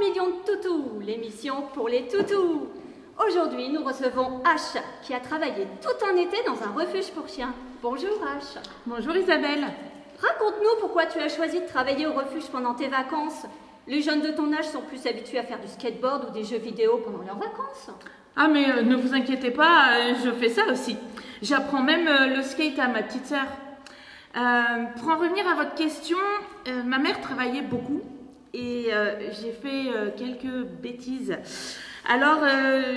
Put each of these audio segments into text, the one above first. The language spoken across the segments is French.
millions de toutous, l'émission pour les toutous. Aujourd'hui, nous recevons H, qui a travaillé tout un été dans un refuge pour chiens. Bonjour H. Bonjour Isabelle. Raconte-nous pourquoi tu as choisi de travailler au refuge pendant tes vacances. Les jeunes de ton âge sont plus habitués à faire du skateboard ou des jeux vidéo pendant leurs vacances. Ah mais ne vous inquiétez pas, je fais ça aussi. J'apprends même le skate à ma petite sœur. Pour en revenir à votre question, ma mère travaillait beaucoup et j'ai fait quelques bêtises. Alors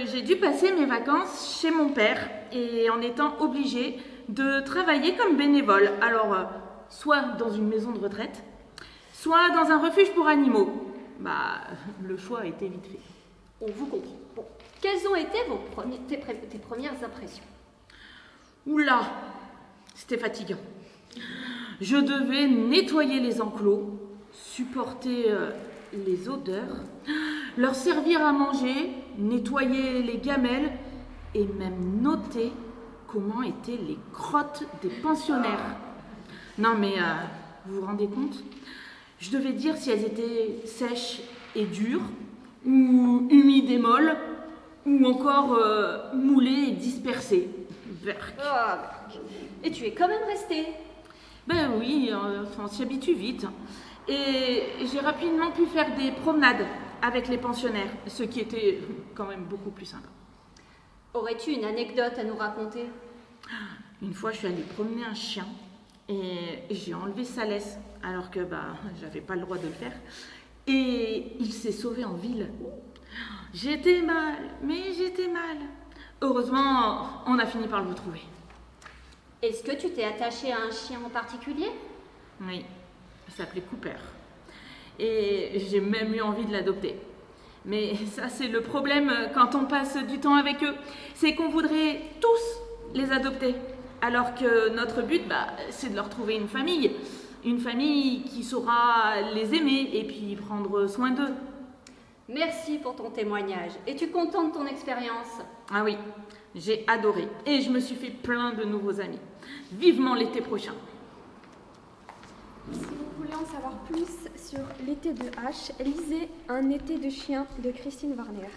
j'ai dû passer mes vacances chez mon père et en étant obligée de travailler comme bénévole. Alors soit dans une maison de retraite, soit dans un refuge pour animaux. Bah le choix a été vite fait. On vous comprend. Bon, quelles ont été tes premières impressions? Oula, c'était fatigant. Je devais nettoyer les enclos, supporter les odeurs, leur servir à manger, nettoyer les gamelles et même noter comment étaient les crottes des pensionnaires. Non mais vous vous rendez compte? Je devais dire si elles étaient sèches et dures, ou humides et molles, ou encore moulées et dispersées. Et tu es quand même restée. Ben oui, on s'y habitue vite. Et j'ai rapidement pu faire des promenades avec les pensionnaires, ce qui était quand même beaucoup plus sympa. Aurais-tu une anecdote à nous raconter? Une fois, je suis allée promener un chien et j'ai enlevé sa laisse, alors que j'avais pas le droit de le faire. Et il s'est sauvé en ville. J'étais mal, mais j'étais mal. Heureusement, on a fini par le retrouver. Est-ce que tu t'es attachée à un chien en particulier? Oui, il s'appelait Cooper. Et j'ai même eu envie de l'adopter. Mais ça, c'est le problème quand on passe du temps avec eux. C'est qu'on voudrait tous les adopter. Alors que notre but, c'est de leur trouver une famille. Une famille qui saura les aimer et puis prendre soin d'eux. Merci pour ton témoignage. Es-tu content de ton expérience? Ah oui, j'ai adoré. Et je me suis fait plein de nouveaux amis. Vivement l'été prochain. Si vous voulez en savoir plus sur l'été de H, lisez Un été de chien de Christine Warner.